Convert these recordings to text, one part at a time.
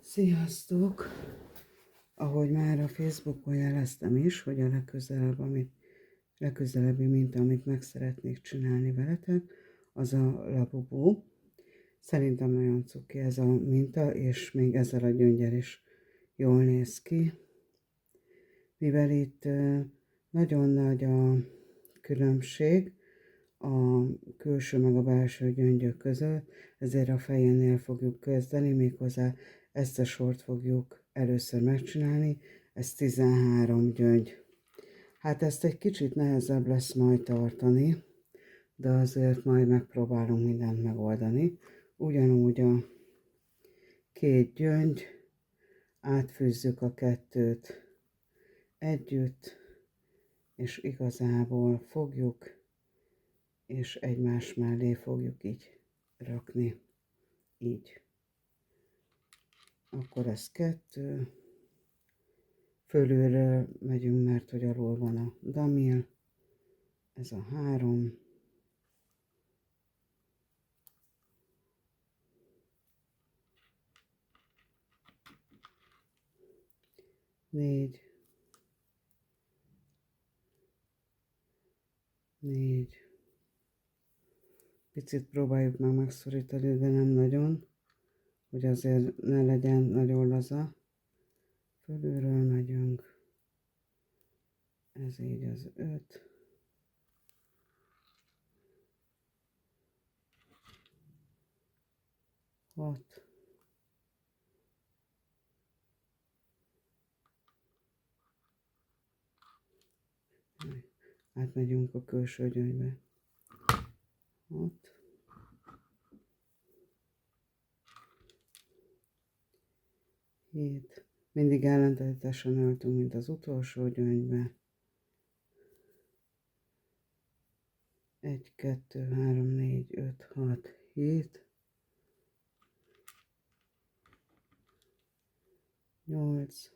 Sziasztok! Ahogy már a Facebookon jeleztem is, hogy a legközelebbi minta, amit meg szeretnék csinálni veletek, az a Labubu. Szerintem nagyon cuki ez a minta, és még ezzel a gyöngyel is jól néz ki. Mivel itt nagyon nagy a különbség a külső meg a belső gyöngyök között, ezért a fejénél fogjuk kezdeni, méghozzá ezt a sort fogjuk először megcsinálni, ez 13 gyöngy. Hát ezt egy kicsit nehezebb lesz majd tartani, de azért majd megpróbálunk mindent megoldani. Ugyanúgy a két gyöngy, átfűzzük a kettőt együtt, és igazából fogjuk, és egymás mellé fogjuk így rakni, így. Akkor ez 2, fölülről megyünk, mert hogy alul van a damil, ez a 3, négy, picit próbáljuk már megszorítani, de nem nagyon, hogy azért ne legyen nagyon laza. Fölülről megyünk, ez így az 5, 6, átmegyünk a külső gyöngybe, 6, 7, mindig ellentétesen öltünk, mint az utolsó gyöngybe, 1, 2, 3, 4, 5, 6, 7, 8,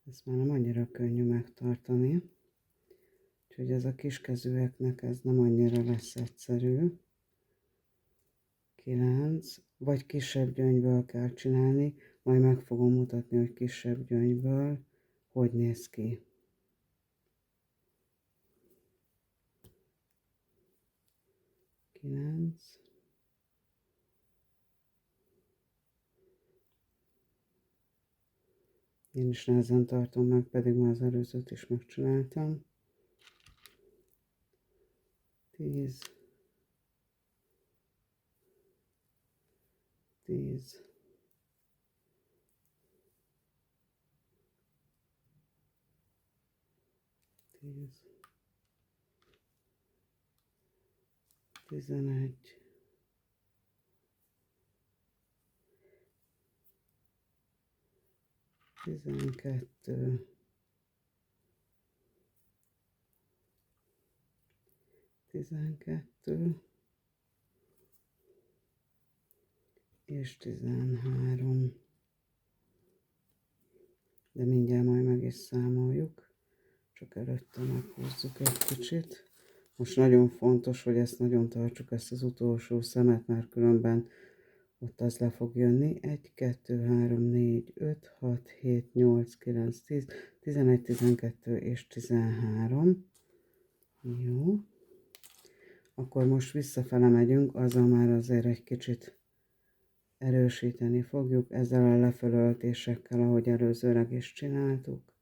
ezt már nem annyira könnyű megtartani, úgyhogy ez a kiskezűeknek ez nem annyira lesz egyszerű. 9, vagy kisebb gyöngyből kell csinálni, majd meg fogom mutatni, hogy kisebb gyöngyből hogy néz ki. 9, én is nehezen tartom meg, pedig már az előzőt is megcsináltam. 10, 10, 10, 11, 12, 12, és 13, de mindjárt majd meg is számoljuk, csak előtte meghúzzuk egy kicsit. Most nagyon fontos, hogy ezt nagyon tartsuk, ezt az utolsó szemet, mert különben ott az le fog jönni. 1, 2, 3, 4, 5, 6, 7, 8, 9, 10, 11, 12 és 13. Jó. Akkor most visszafele megyünk, azzal már azért egy kicsit erősíteni fogjuk, ezzel a lefölöltésekkel, ahogy előzőleg is csináltuk.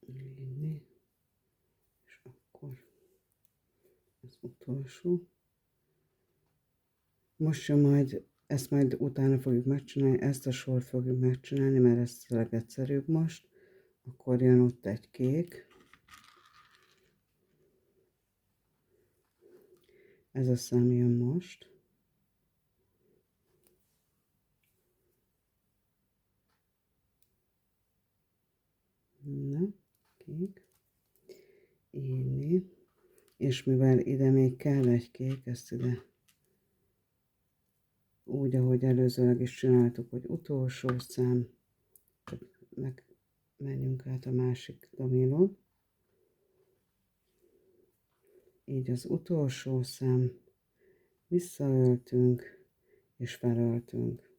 Így, és akkor az utolsó. Most jön majd ezt majd utána fogjuk megcsinálni, ezt a sort fogjuk megcsinálni, mert ez a legegyszerűbb most. Akkor jön ott egy kék. Ez a szám jön most. Na, kék. Inni. És mivel ide még kell egy kék, ezt ide úgy, ahogy előzőleg is csináltuk, hogy utolsó szám, csak menjünk át a másik dominón. Így az utolsó szám, visszaöltünk és felöltünk.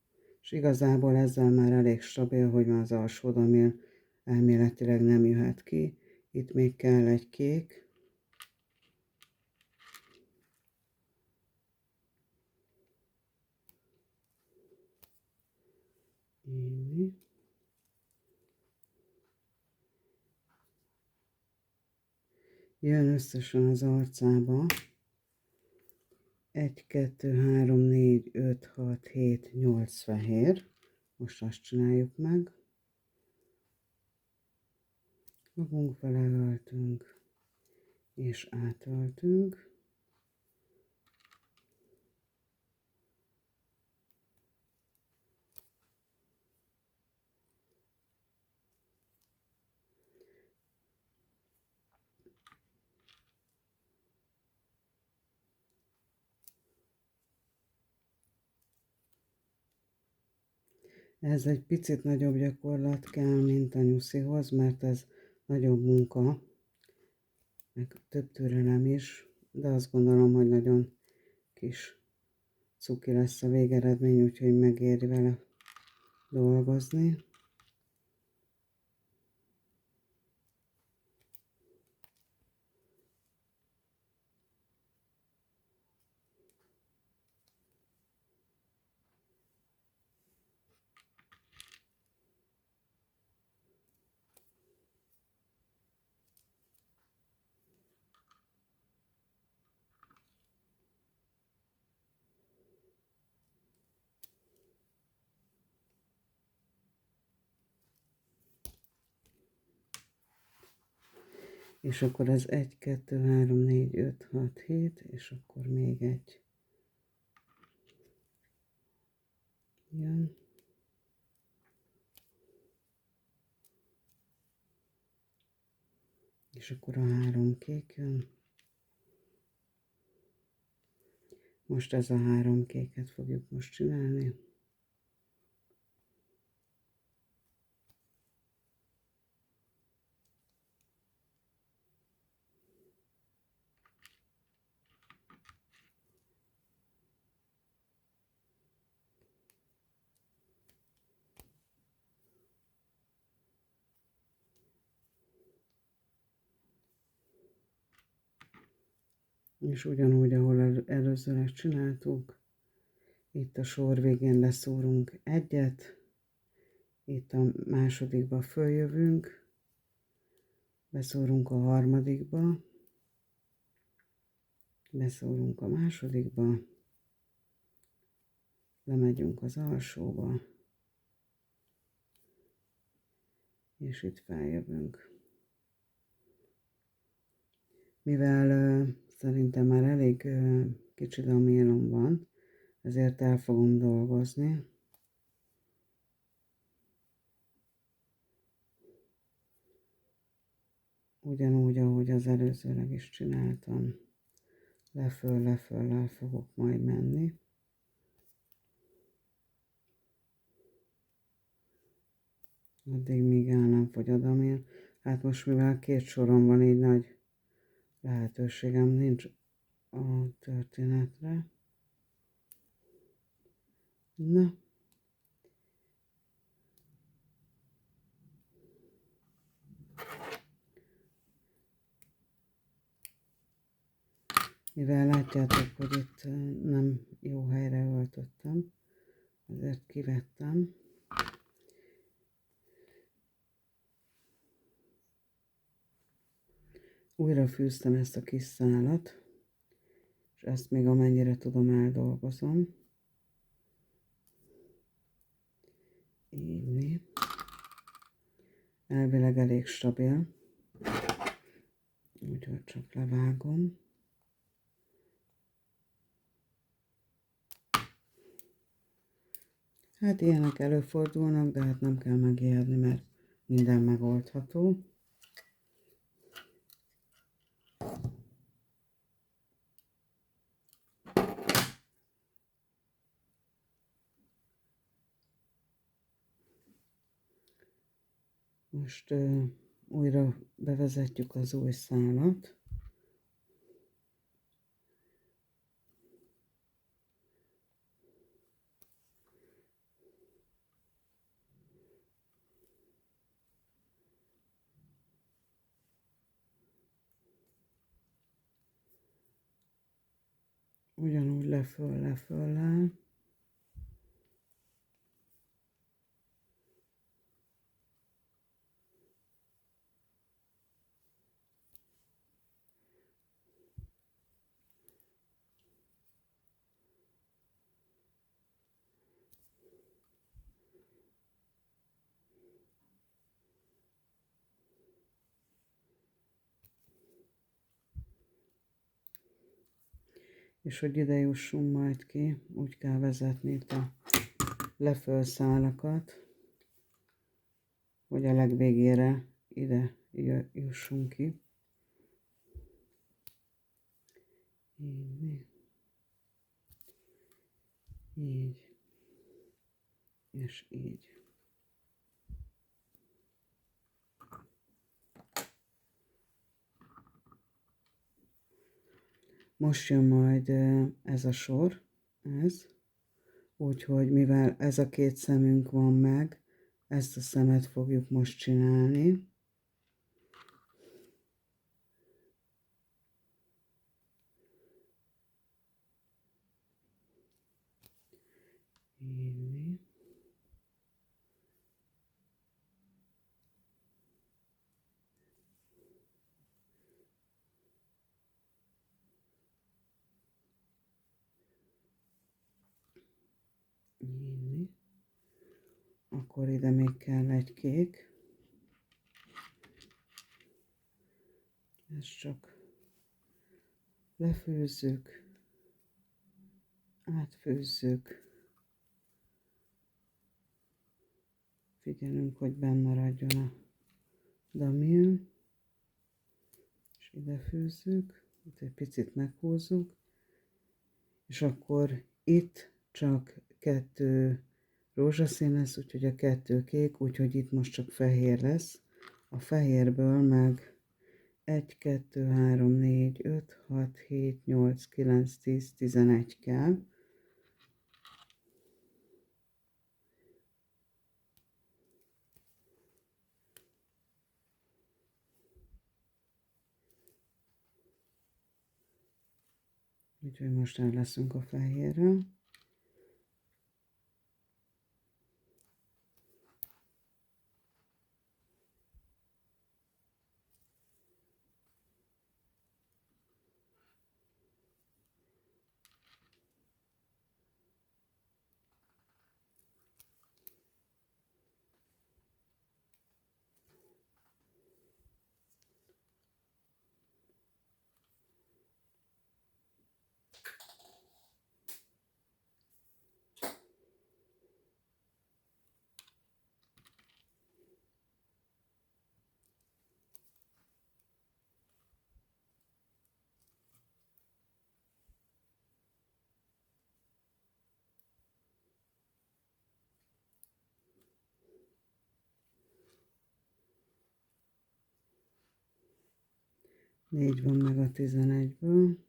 És igazából ezzel már elég stabil, hogy már az alsó domin elméletileg nem jöhet ki. Itt még kell egy kék. Így. Jön összesen az arcába 1, 2, 3, 4, 5, 6, 7, 8 fehér. Most azt csináljuk meg. Magunk vele öltünk, és átöltünk. Ez egy picit nagyobb gyakorlat kell, mint a nyuszihoz, mert ez nagyobb munka, meg több türelem is, de azt gondolom, hogy nagyon kis cuki lesz a végeredmény, úgyhogy megéri vele dolgozni. És akkor ez 1, 2, 3, 4, 5, 6, 7, és akkor még egy jön. És akkor a 3 kék jön. Most ez a 3 kéket fogjuk most csinálni. És ugyanúgy, ahol előzőleg csináltuk, itt a sor végén leszórunk egyet, itt a másodikba följövünk, beszórunk a harmadikba, beszórunk a másodikba, lemegyünk az alsóba, és itt feljövünk. Mivel szerintem már elég kicsi domélom van, ezért el fogom dolgozni. Ugyanúgy, ahogy az előzőleg is csináltam, leföl fogok majd menni. Addig még el nem fogy a domél. Hát most mivel 2 soron van, így nagy lehetőségem nincs a történetre. Na. Mivel látjátok, hogy itt nem jó helyre öltöttem, ezért kivettem. Újra fűztem ezt a kis szálat, és ezt még amennyire tudom eldolgozom. Így. Elvileg elég stabil. Úgyhogy csak levágom. Hát ilyenek előfordulnak, de hát nem kell megijedni, mert minden megoldható. Most újra bevezetjük az új szálat. Ugyanúgy leföl. És hogy ide jussunk majd ki, úgy kell vezetni itt a lefölszálakat, hogy a legvégére ide jussunk ki. Így. És így. Most jön majd ez a sor, úgyhogy mivel ez a két szemünk van meg, ezt a szemet fogjuk most csinálni. Így. Így. Akkor ide még kell egy kék. Ezt csak lefőzzük, átfőzzük. Figyelünk, hogy benn maradjon a damil. És ide főzzük, itt egy picit meghúzzuk. És akkor itt csak 2 rózsaszín lesz, úgyhogy a 2 kék, úgyhogy itt most csak fehér lesz. A fehérből meg 1, 2, 3, 4, 5, 6, 7, 8, 9, 10, 11 kell. Úgyhogy most el leszünk a fehérrel. Négy van meg a 11-ből.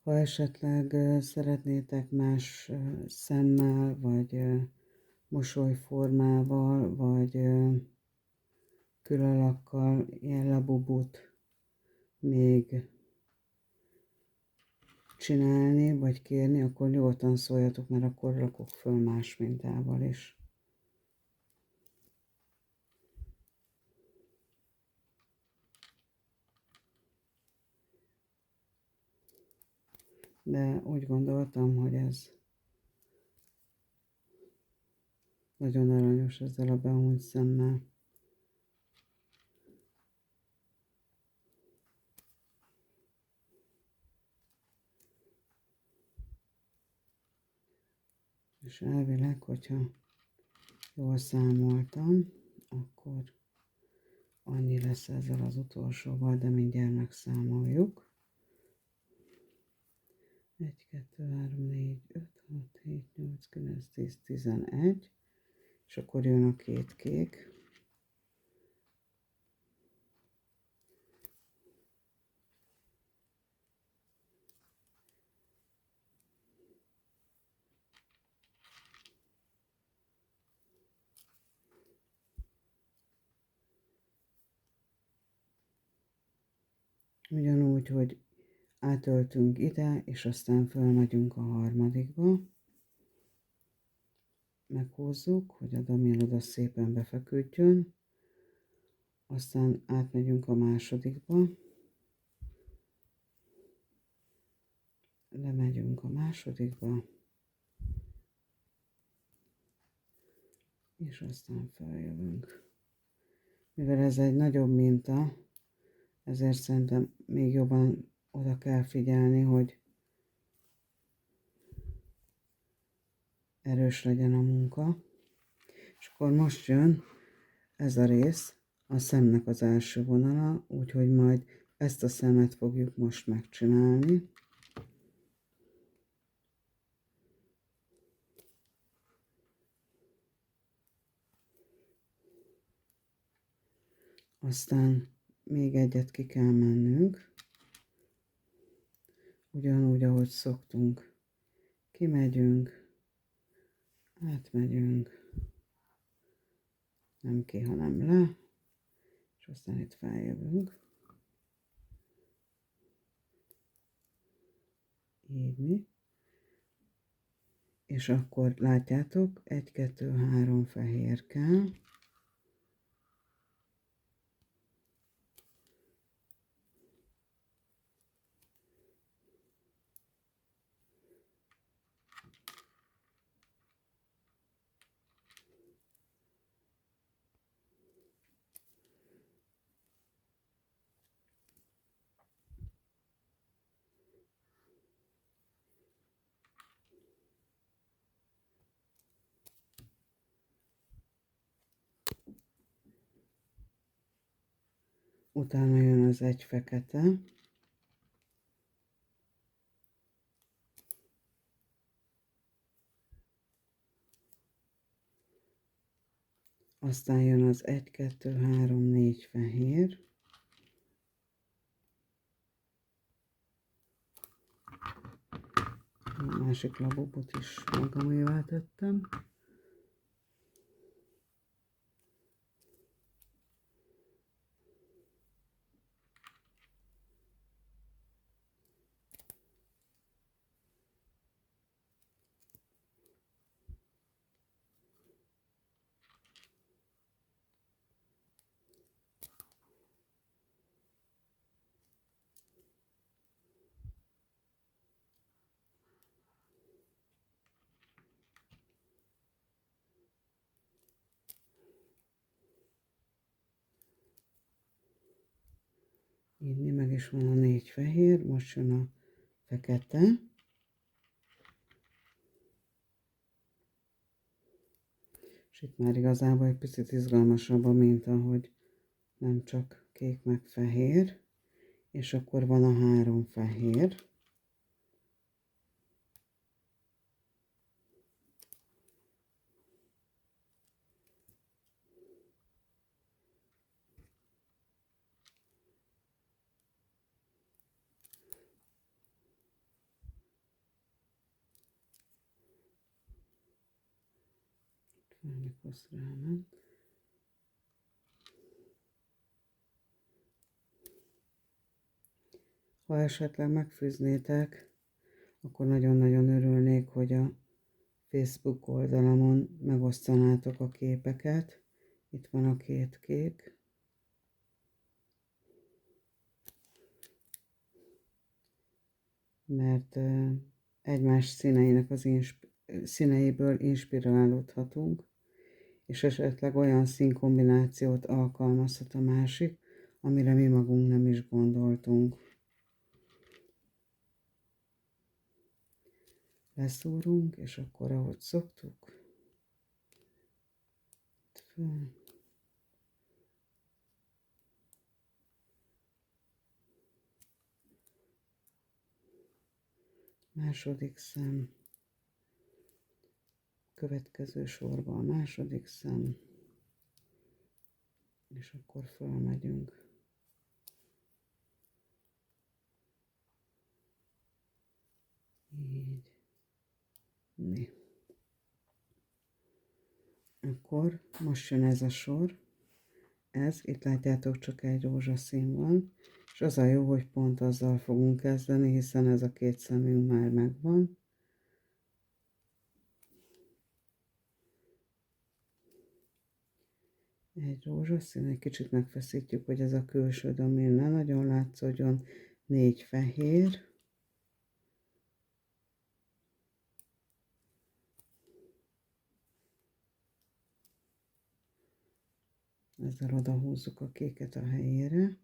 Ha esetleg szeretnétek más szemmel, vagy mosolyformával, vagy külalakkal ilyen labubut még csinálni, vagy kérni, akkor nyugodtan szóljatok, mert akkor rakok föl más mintával is. De úgy gondoltam, hogy ez nagyon aranyos ezzel a behunyt szemmel. És elvileg, hogyha jól számoltam, akkor annyi lesz ezzel az utolsóval, de mindjárt megszámoljuk. 1, 2, 3, 4, 5, 6, 7, 8, 9, 10, 11, és akkor jön a 2 kék. Ugyanúgy, hogy átöltünk ide, és aztán fölmegyünk a harmadikba. Meghúzzuk, hogy a damén oda szépen befeküdjön. Aztán átmegyünk a másodikba. Lemegyünk a másodikba. És aztán feljövünk. Mivel ez egy nagyobb minta, ezért szerintem még jobban oda kell figyelni, hogy erős legyen a munka. És akkor most jön ez a rész, a szemnek az első vonala, úgyhogy majd ezt a szemet fogjuk most megcsinálni. Aztán még egyet ki kell mennünk, ugyanúgy, ahogy szoktunk. Kimegyünk, átmegyünk, nem ki, hanem le, és aztán itt feljövünk. Így. És akkor látjátok, 1, 2, 3 fehér kell. Utána jön az egy fekete. Aztán jön az 1, 2, 3, 4 fehér. A másik labubot is magamévá tettem. Így meg is van a 4 fehér, most jön a fekete. És itt már igazából egy picit izgalmasabb a minta, hogy nem csak kék meg fehér, és akkor van a 3 fehér. Fámikosz ráment. Ha esetleg megfűznétek, akkor nagyon-nagyon örülnék, hogy a Facebook oldalamon megosztanátok a képeket. Itt van a két kép. Mert egymás színeinek színeiből inspirálódhatunk, és esetleg olyan színkombinációt alkalmazhat a másik, amire mi magunk nem is gondoltunk. Leszúrunk, és akkor ahogy szoktuk, föl. Második szem, következő sorban a második szem, és akkor fölmegyünk. Így. Né. Akkor most jön ez a sor. Ez, itt látjátok, csak egy rózsaszín van, és az a jó, hogy pont azzal fogunk kezdeni, hiszen ez a két szemünk már megvan. Egy rózsaszín, egy kicsit megfeszítjük, hogy ez a külső domél ne nagyon látszódjon. 4 fehér. Ezzel odahúzzuk a kéket a helyére.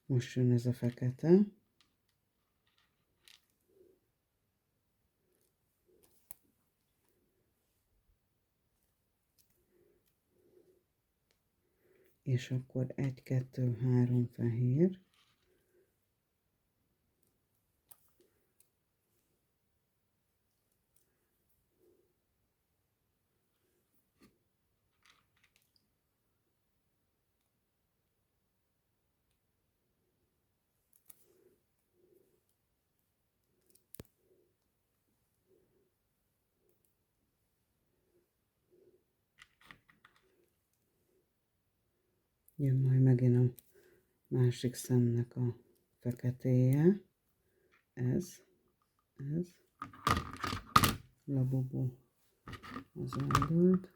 Most jön ez a fekete. És akkor 1, 2, 3 fehér. Jön majd megint a másik szemnek a feketéje. Ez. Labubó az oldalt.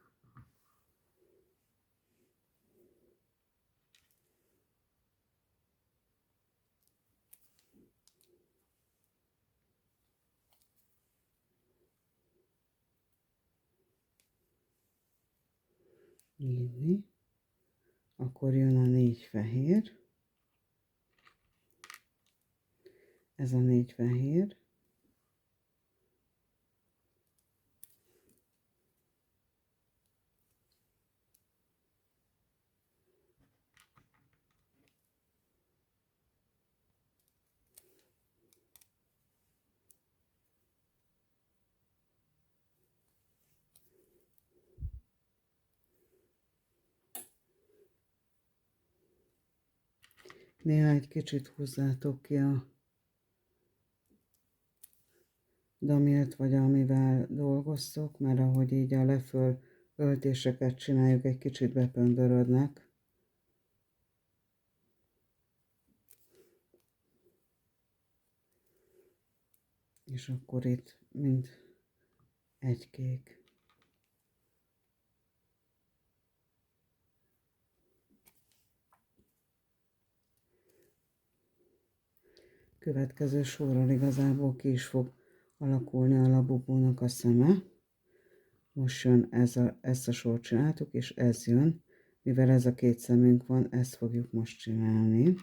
Így. Akkor jön a 4 fehér. Ez a 4 fehér. Néha egy kicsit húzzátok ki a damilt, vagy amivel dolgoztok, mert ahogy így a leföl öltéseket csináljuk, egy kicsit bepöndörödnek. És akkor itt mind egy kék. Következő sorral igazából ki is fog alakulni a labubónak a szeme. Most jön ezt a sort csináltuk, és ez jön. Mivel ez a két szemünk van, ezt fogjuk most csinálni.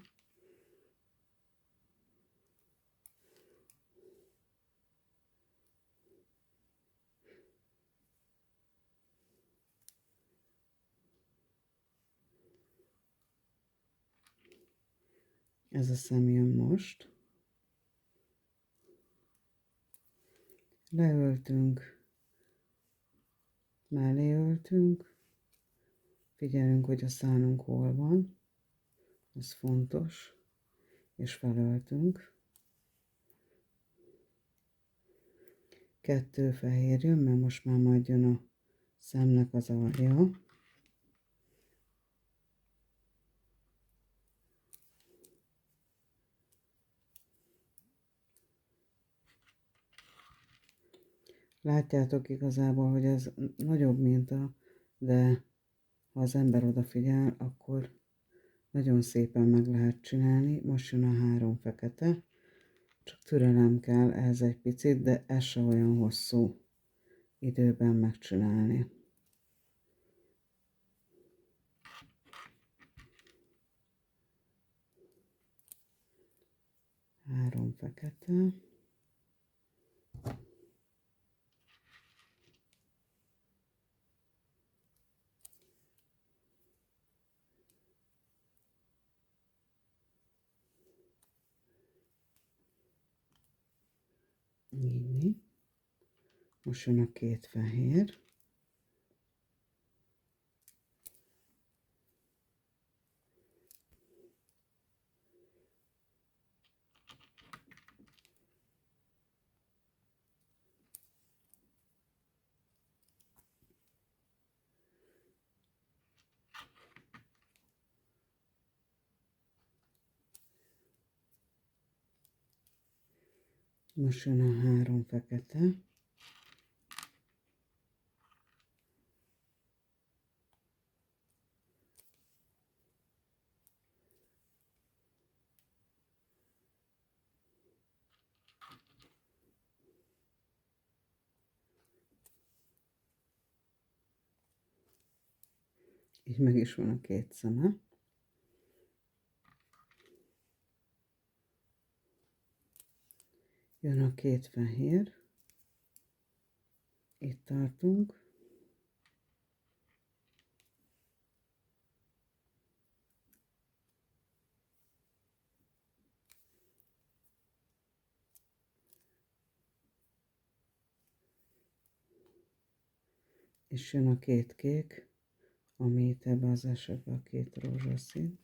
Ez a szem jön most. Leöltünk, mellé öltünk, figyelünk, hogy a szánunk hol van, ez fontos, és felöltünk. 2 fehér jön, mert most már majd jön a szemnek az alja. Látjátok igazából, hogy ez nagyobb minta, de ha az ember odafigyel, akkor nagyon szépen meg lehet csinálni. Most jön a 3 fekete, csak türelem kell ehhez egy picit, de ez se olyan hosszú időben megcsinálni. 3 fekete. Így. Most jön a 2 fehér. Most jön a 3 fekete. Így meg is van a 2 szeme. Jön a 2 fehér. Itt tartunk. És jön a 2 kék, ami itt ebben az esetben a 2 rózsaszín.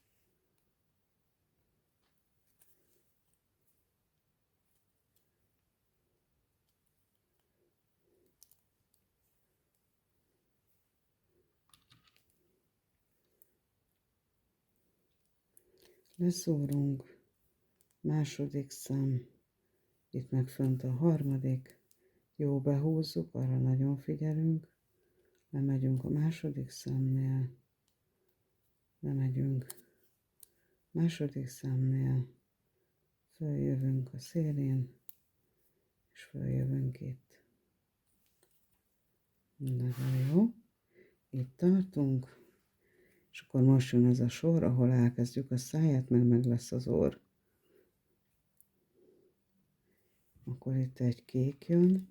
Leszórunk, második szám, itt meg fönt a harmadik, jó behúzzuk, arra nagyon figyelünk, lemegyünk a második szemnél, lemegyünk második szemnél, följövünk a szélén, és följövünk itt. Nagyon jó. Itt tartunk, és akkor most jön ez a sor, ahol elkezdjük a száját, meg lesz az orr. Akkor itt egy kék jön,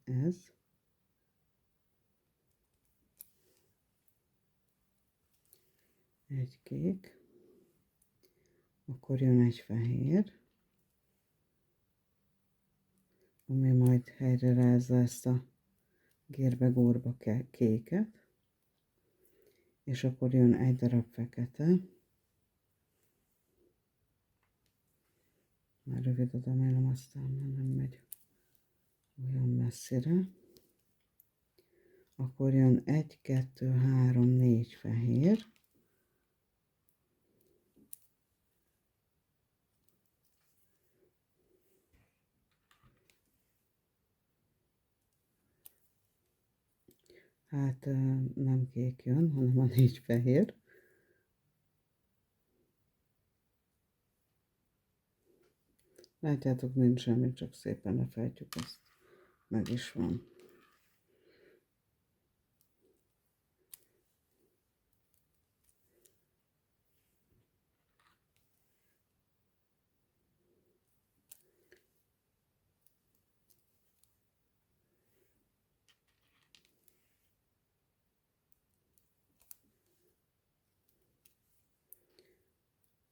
ez. Egy kék. Akkor jön egy fehér, ami majd helyre rázza ezt a gérbe-górba kéket. És akkor jön egy darab fekete. Már rövid a domélom, aztán már nem megy olyan messzire. Akkor jön 1, 2, 3, 4 fehér. Hát nem kék jön, hanem a 4 fehér. Látjátok, nincs semmi, csak szépen lefejtjük ezt. Meg is van.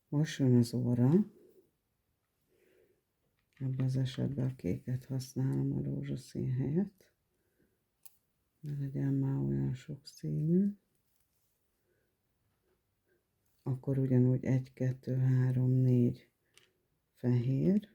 Most jön az óra. Ebben az esetben a kéket használom a rózsaszín helyett. Ne legyen már olyan sok színű. Akkor ugyanúgy 1, 2, 3, 4 fehér.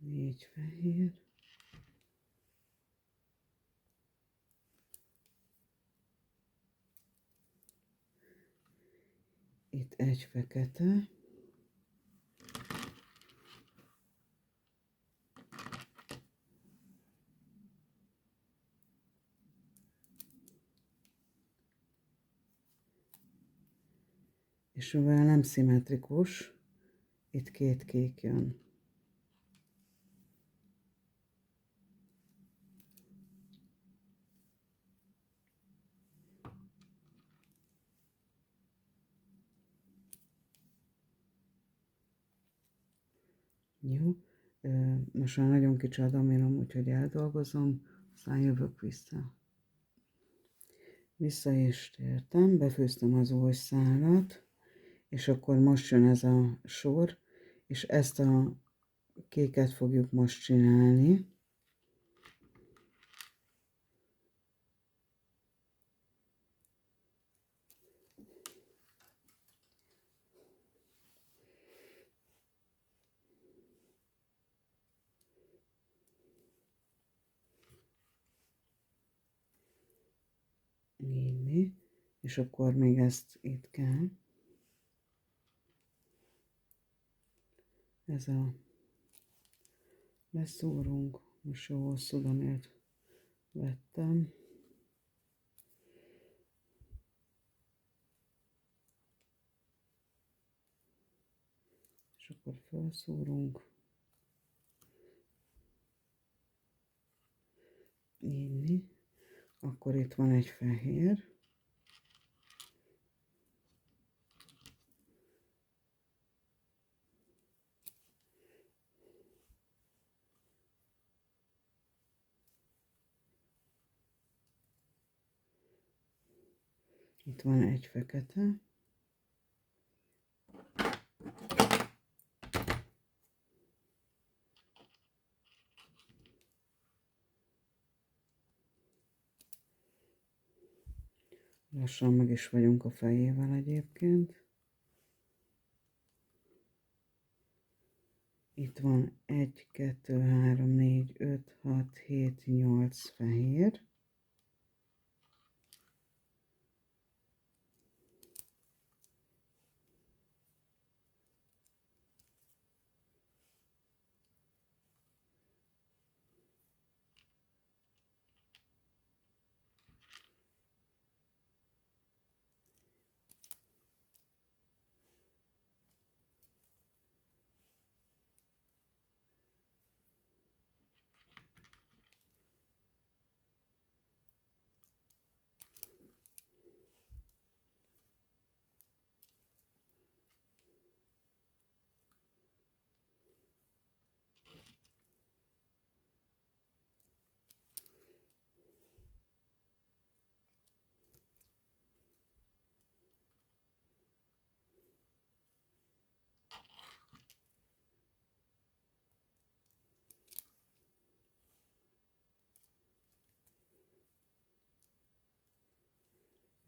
Négy fehér. Itt egy fekete. És mivel nem szimmetrikus, itt két kék jön. Jó, most már nagyon kicsi a dominom, úgyhogy eldolgozom, aztán jövök vissza. Vissza is tértem, befőztem az új szálat, és akkor most jön ez a sor, és ezt a kéket fogjuk most csinálni. Így, és akkor még ezt itt kell. Ez a leszúrunk, most jó hosszú domilt vettem. És akkor felszúrunk. Így. Akkor itt van egy fehér. Itt van egy fekete. Lassan meg is vagyunk a fejével egyébként. Itt van 1, 2, 3, 4, 5, 6, 7, 8 fehér.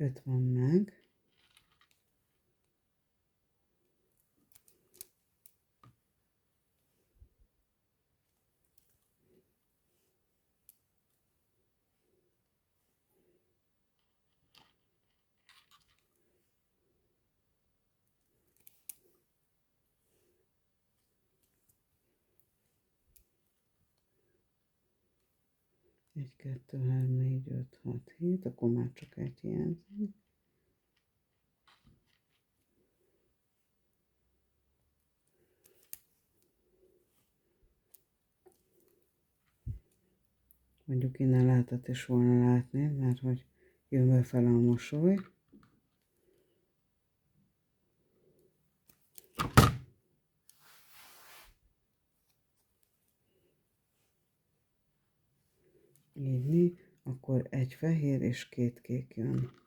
Öt van meg. Egy, kettő, három, négy, öt, hat, hét, akkor már csak egy hiányzik. Mondjuk innen lehetett is volna látni, mert hogy jön befele a mosoly. Így, akkor egy fehér és két kék jön.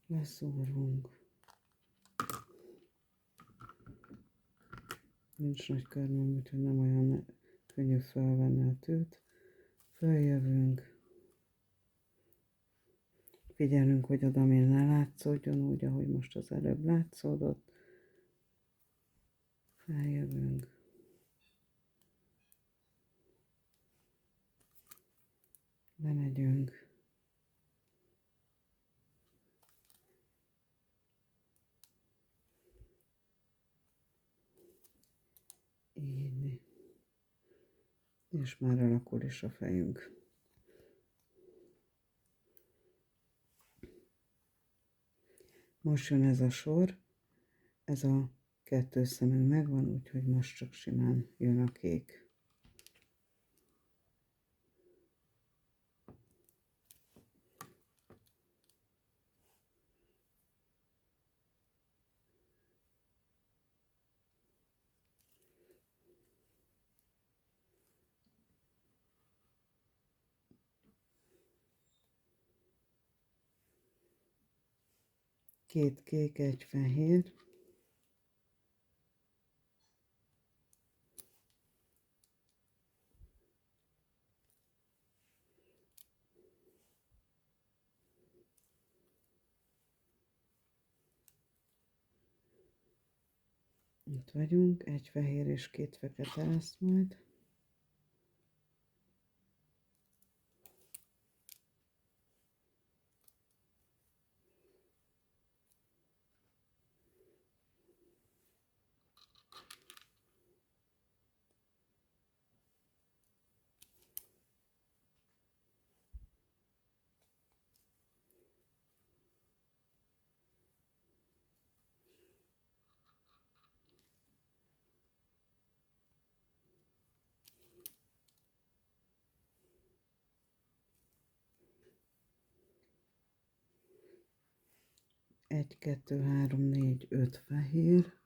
Leszúrunk. Nincs nagy körmöm, úgyhogy nem olyan könnyű felvenni a tűt. Följövünk. Figyelünk, hogy oda még ne látszódjon, úgy, ahogy most az előbb látszódott. Feljövünk. Lemegyünk. Így. És már alakul is a fejünk. Most jön ez a sor, ez a kettő szemünk megvan, úgyhogy most csak simán jön a kék. Két kék, egy fehér. Itt vagyunk, egy fehér és két fekete lesz majd. Egy, kettő, három, négy, öt fehér.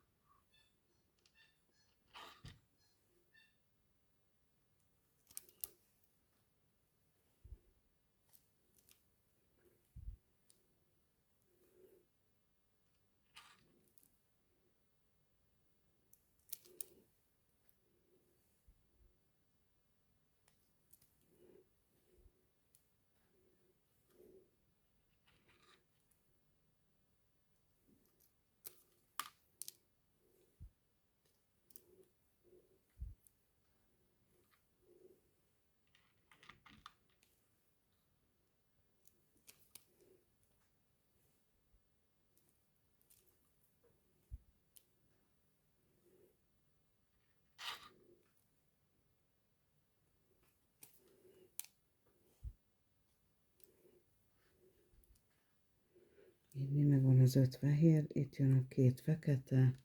Így megvan az öt fehér, itt jön a két fekete.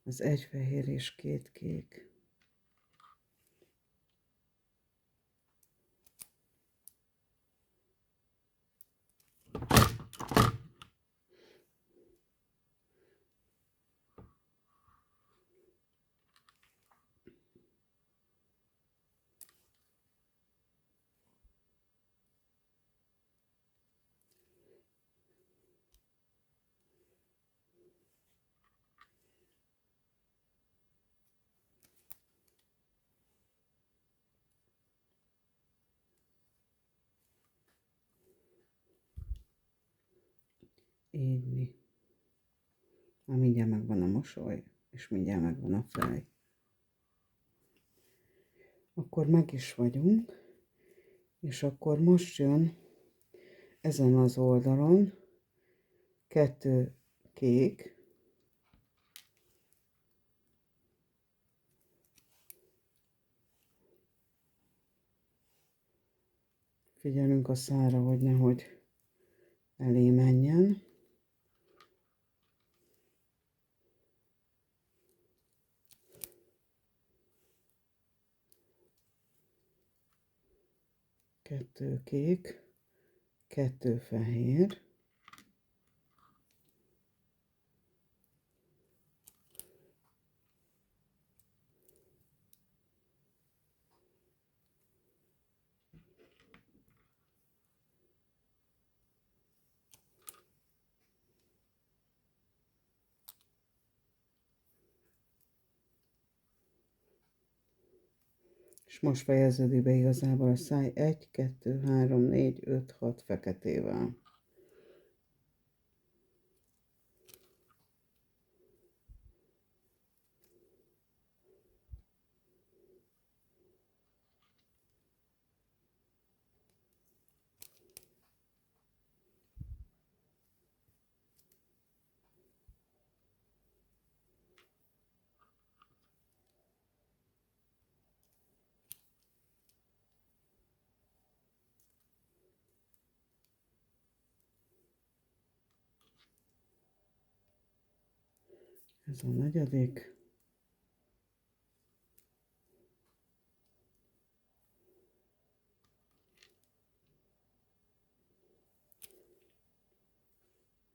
Az egy fehér és két kék. Így. Már mindjárt megvan a mosoly, és mindjárt megvan a fej. Akkor meg is vagyunk, és akkor most jön ezen az oldalon 2 kék, figyelünk a szára, hogy nehogy elé menjen. Kettő kék, 2 fehér, és most fejeződik be igazából a száj 1, 2, 3, 4, 5, 6 feketével. Ez a negyedik.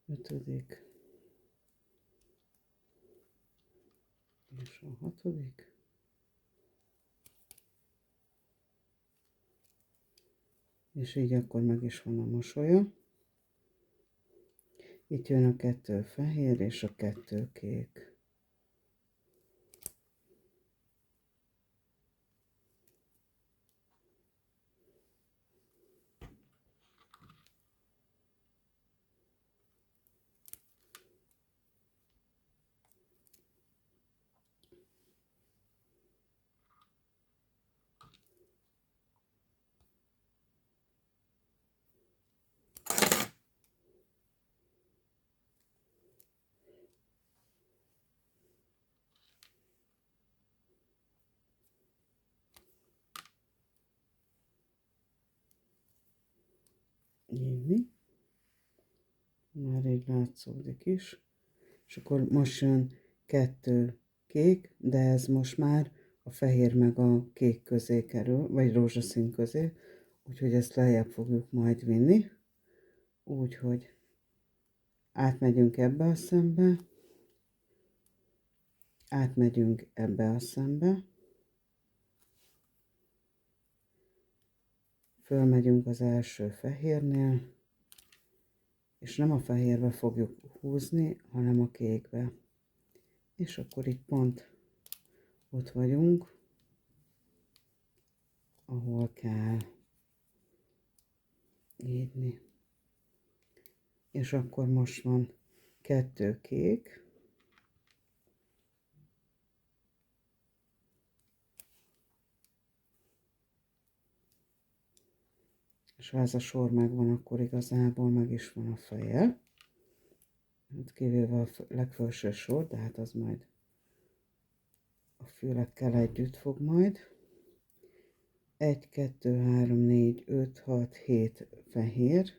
Ötödik. És a hatodik. És így akkor meg is van a mosolya. Itt jön a 2 fehér és a 2 kék. Így. Már így látszódik is. És akkor most jön 2 kék, de ez most már a fehér meg a kék közé kerül, vagy rózsaszín közé. Úgyhogy ezt lejjebb fogjuk majd vinni. Úgyhogy átmegyünk ebbe a szembe. Átmegyünk ebbe a szembe. Fölmegyünk az első fehérnél. És nem a fehérbe fogjuk húzni, hanem a kékbe. És akkor itt pont ott vagyunk, ahol kell. Így. És akkor most van 2 kék, és ha ez a sor megvan, akkor igazából meg is van a feje. Hát kivéve a legfelső sor, de hát az majd a fülekkel együtt fog majd. 1, 2, 3, 4, 5, 6, 7 fehér.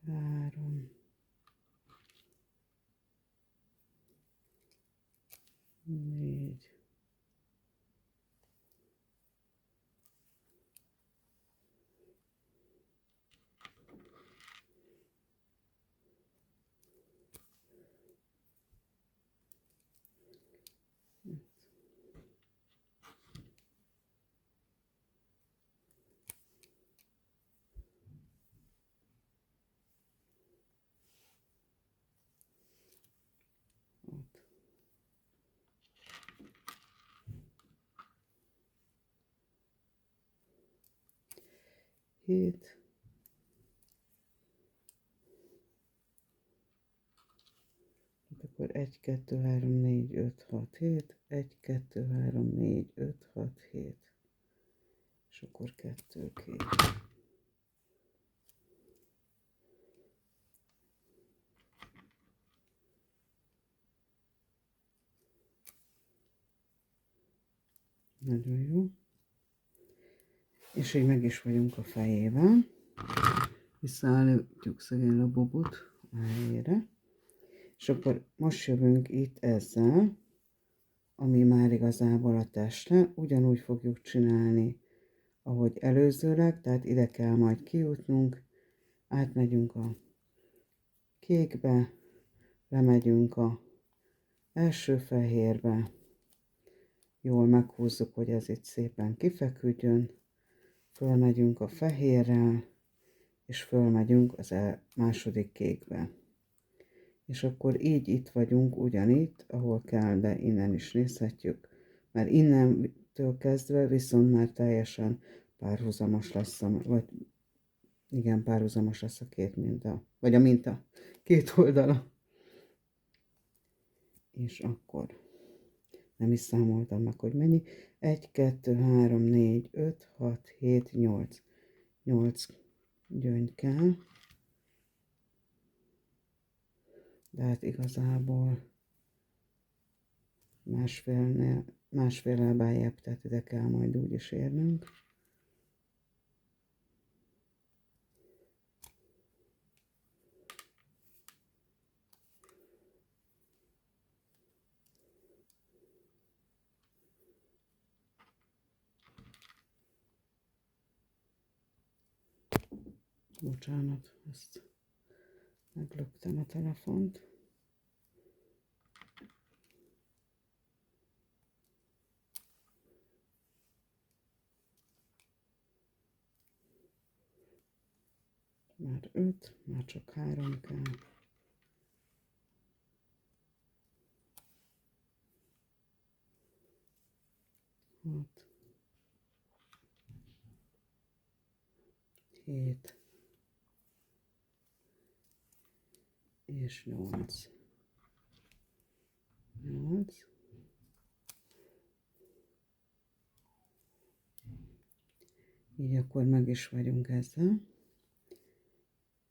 Három, négy, 7, akkor 1, 2, 3, 4, 5, 6, 7, 1, 2, 3, 4, 5, 6, 7, és akkor 2 kék. Nagyon jó. És így meg is vagyunk a fejével. Visszaállítjuk szegény Labubut a helyére. És akkor most jövünk itt ezzel, ami már igazából a testre. Ugyanúgy fogjuk csinálni, ahogy előzőleg, tehát ide kell majd kijutnunk, átmegyünk a kékbe, lemegyünk a első fehérbe, jól meghúzzuk, hogy ez itt szépen kifeküdjön, fölmegyünk a fehérrel, és fölmegyünk az második kékbe. És akkor így itt vagyunk ugyanitt, ahol kell, de innen is nézhetjük, mert innentől kezdve viszont már teljesen párhuzamos lesz, vagy igen, párhuzamos lesz a két minta, vagy a minta két oldala. És akkor nem is számoltam meg, hogy mennyi. 1, 2, 3, 4, 5, 6, 7, 8. 8 gyöngy kell. De hát igazából másfél beljebb, tehát ide kell majd úgy is érnünk. Bocsánat, ezt meglöktem a telefont. Már 5, már csak 3 kell. Hat, 7 és 8. 8. Így akkor meg is vagyunk ezzel.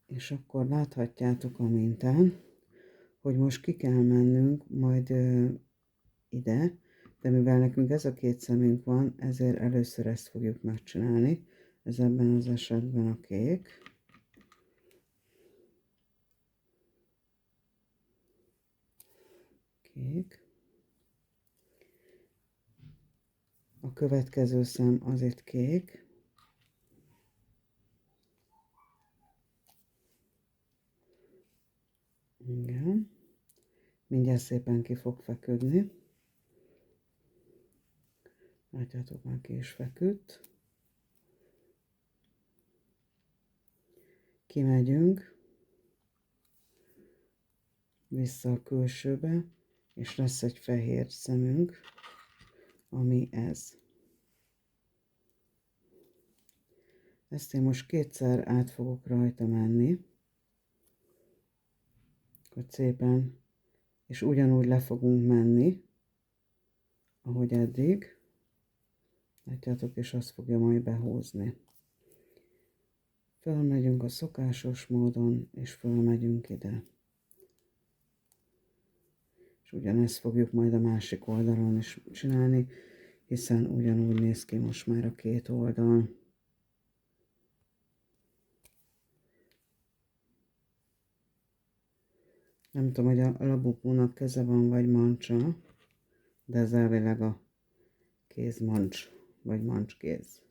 És akkor láthatjátok a mintán, hogy most ki kell mennünk majd ide, de mivel nekünk ez a két szemünk van, ezért először ezt fogjuk megcsinálni. Ez ebben az esetben a kék. Kék. A következő szem az itt kék. Igen. Mindjárt szépen ki fog feküdni. Látjátok, már ki is feküdt. Kimegyünk vissza a külsőbe, és lesz egy fehér szemünk, ami ez. Ezt én most kétszer át fogok rajta menni, hogy szépen, és ugyanúgy le fogunk menni, ahogy eddig. Látjátok, és azt fogja majd behúzni. Fölmegyünk a szokásos módon, és fölmegyünk ide. És ugyanezt fogjuk majd a másik oldalon is csinálni, hiszen ugyanúgy néz ki most már a két oldal. Nem tudom, hogy a labubúnak keze van, vagy mancsa, de ez elvileg a kézmancs, vagy mancskéz.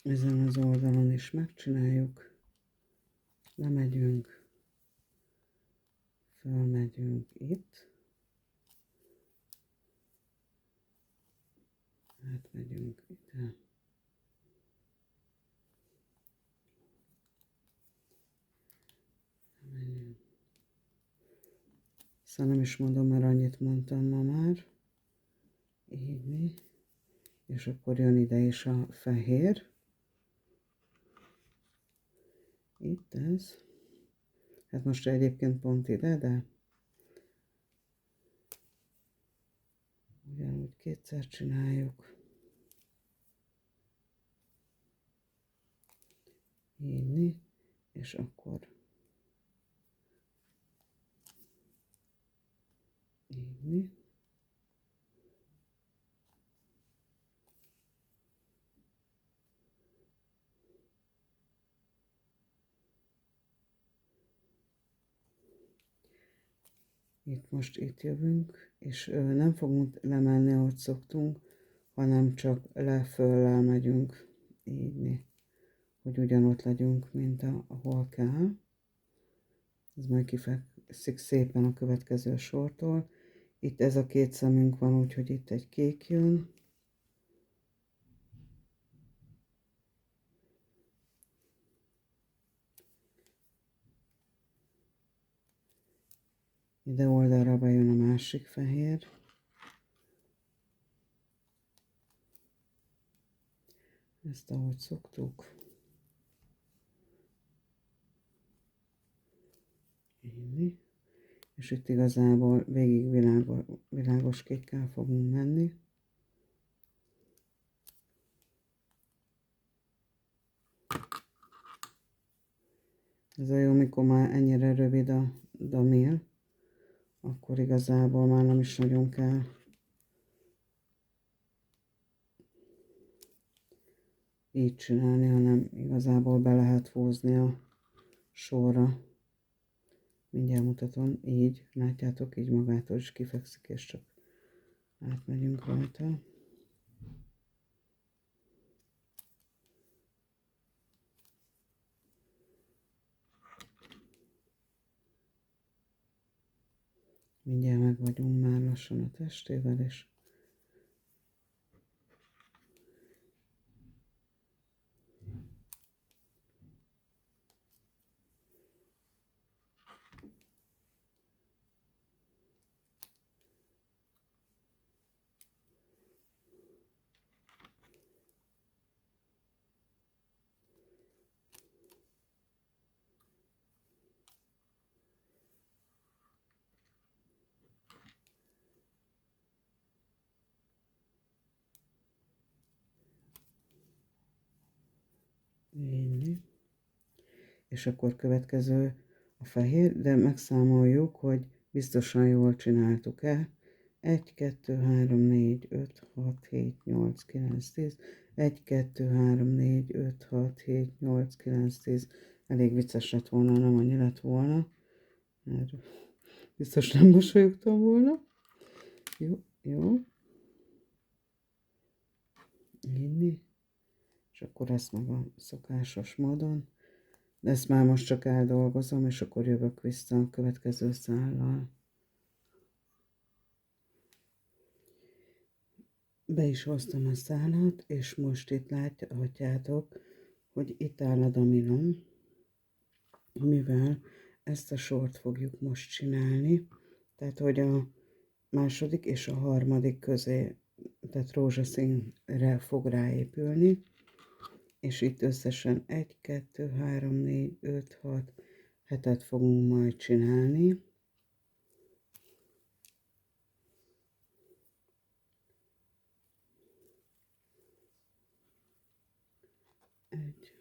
Ezen az oldalon is megcsináljuk. Lemegyünk, fölmegyünk itt, átmegyünk ide. Szóval nem is mondom, mert annyit mondtam ma már. Így. És akkor jön ide is a fehér. Itt ez. Hát most egyébként pont ide, de ugyanúgy kétszer csináljuk. Így. És akkor így. Most itt jövünk, és nem fogunk lemenni, ahogy szoktunk, hanem csak le-föllel megyünk, így, hogy ugyanott legyünk, mint ahol kell. Ez majd kifekszik szépen a következő sortól. Itt ez a két szemünk van, úgyhogy itt egy kék jön. Ide oldalra bejön a másik fehér. Ezt ahogy szoktuk. Így. És itt igazából végig világos kékkel fogunk menni. Ez a jó, mikor már ennyire rövid a damil, akkor igazából már nem is nagyon kell így csinálni, hanem igazából be lehet húzni a sorra. Mindjárt mutatom, így, látjátok, így magától is kifekszik, és csak átmegyünk rajta. Mindjárt meg vagyunk már lassan a testével, és így. És akkor következő a fehér, de megszámoljuk, hogy biztosan jól csináltuk-e. 1, 2, 3, 4, 5, 6, 7, 8, 9, 10. 1, 2, 3, 4, 5, 6, 7, 8, 9, 10. Elég vicces lett volna, nem annyi lett volna. Mert biztos nem mosolyogtam volna. Jó. Inni. És akkor ezt meg a szokásos módon. De ezt már most csak eldolgozom, és akkor jövök vissza a következő szállal. Be is hoztam a szálat, és most itt láthatjátok, hogy itt áll a damilom, mivel ezt a sort fogjuk most csinálni, tehát hogy a második és a harmadik közé, tehát rózsaszínre fog ráépülni, és itt összesen 1, 2, 3, 4, 5, 6 hetet fogunk majd csinálni. Egy.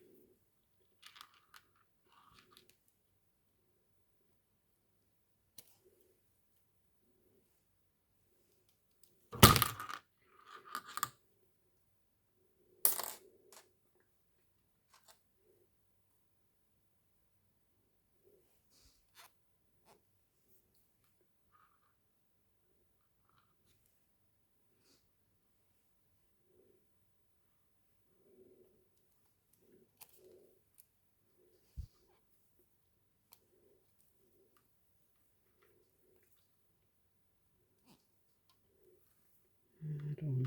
3,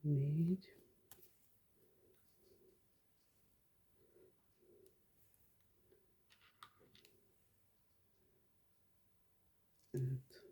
4, 5.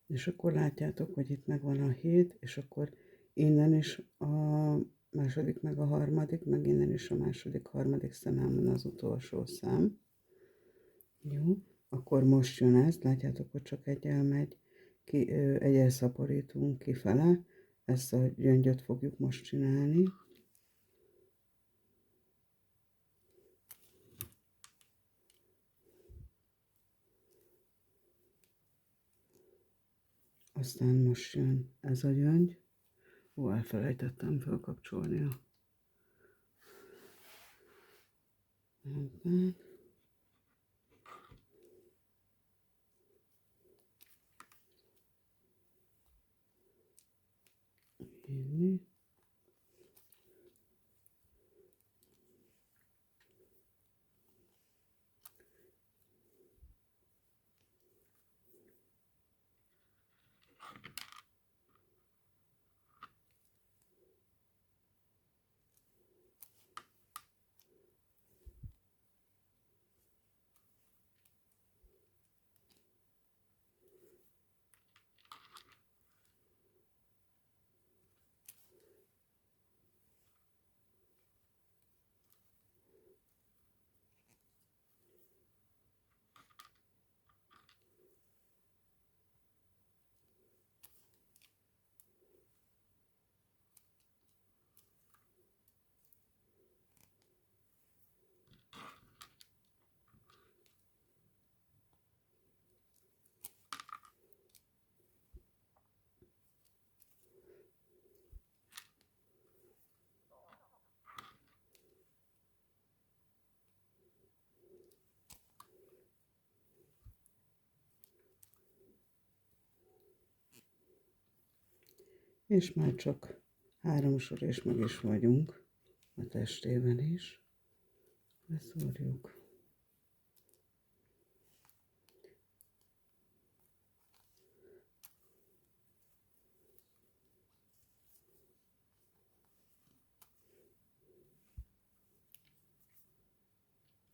És akkor látjátok, hogy itt megvan a 7, és akkor innen is a második, meg a harmadik, meg innen is a második, harmadik szemen az utolsó szám. Jó, akkor most jön ez, látjátok, hogy csak egy elmegy, egyel szaporítunk kifele, ezt a gyöngyöt fogjuk most csinálni. Aztán most jön ez a gyöngy. Ó, elfelejtettem felkapcsolni a lámpát. Inni. És már csak 3 sor, és meg is vagyunk a testében is. Leszúrjuk.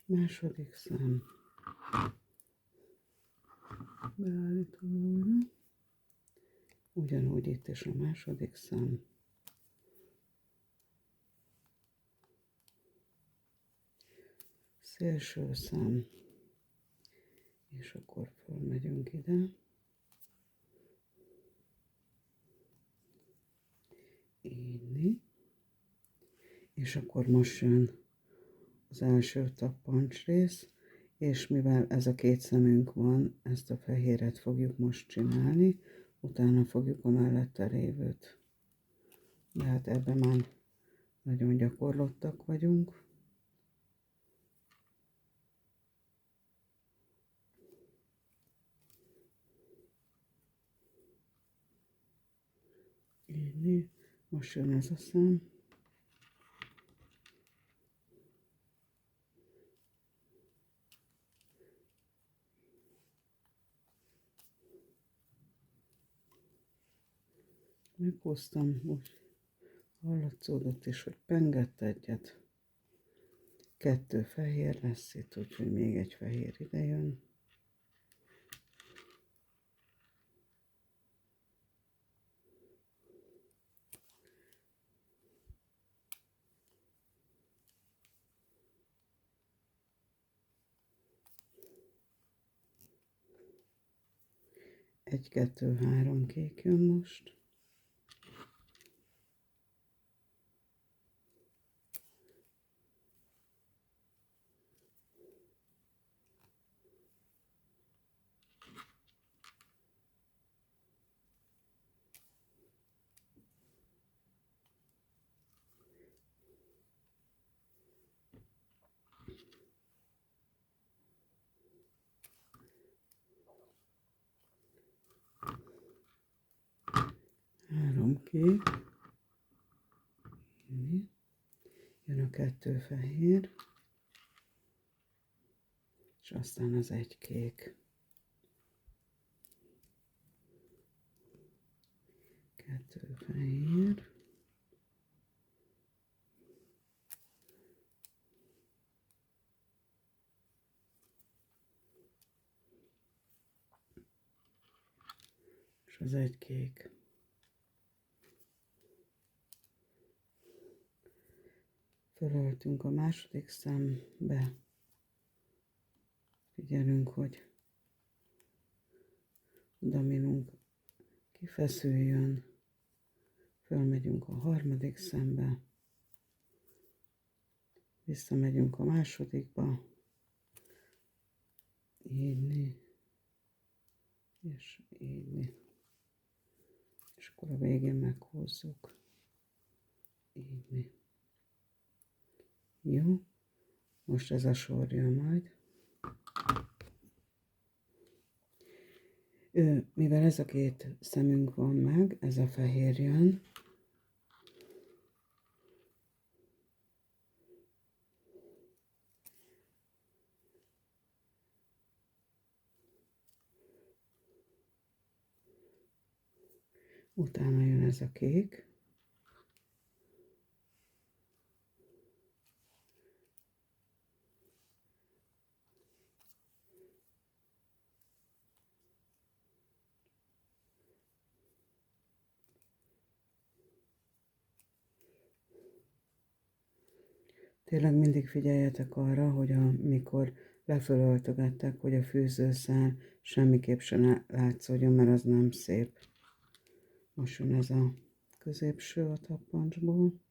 Második szám. Beállítom újra. Ugyanúgy itt is a második szám. Szélső szám. És akkor felmegyünk ide. Inni. És akkor most jön az első tappancs rész, és mivel ez a 2 szemünk van, ezt a fehéret fogjuk most csinálni, utána fogjuk a mellette lévőt. De hát ebben már nagyon gyakorlottak vagyunk. Inni. Most jön ez a szám. Meghoztam, úgy hallatszódott is, hogy pengett egyet. 2 fehér lesz itt, úgyhogy még egy fehér ide jön. Egy, 2, 3 kék jön most. kék, jön a 2 fehér, és aztán az 1 kék. 2 fehér, és az 1 kék. Fölöltünk a második szembe. Figyelünk, hogy a dominunk kifeszüljön. Fölmegyünk a harmadik szembe. Visszamegyünk a másodikba. Így. És így. És akkor a végén meghúzzuk. Így. Jó. Most ez a sor jön majd. Mivel ez a 2 szemünk van meg, ez a fehér jön. Utána jön ez a kék. Tényleg mindig figyeljetek arra, hogy amikor lefölöltögettek, hogy a fűzőszál semmiképp se látszódjon, mert az nem szép. Most jön ez a középső a tappancsból.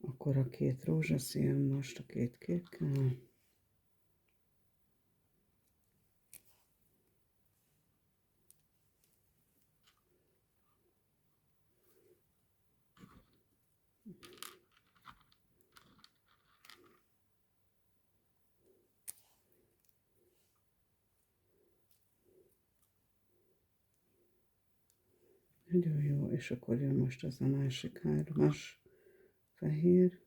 Akkor a 2 rózsaszín, most a 2 kékkel. Nagyon jó, és akkor jön most az a másik 3-as fehér.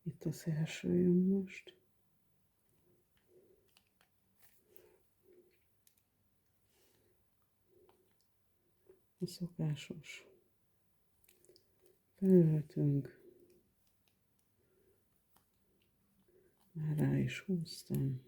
Itt az első jön most. A szokásos. Felöltünk. Már rá is húztam.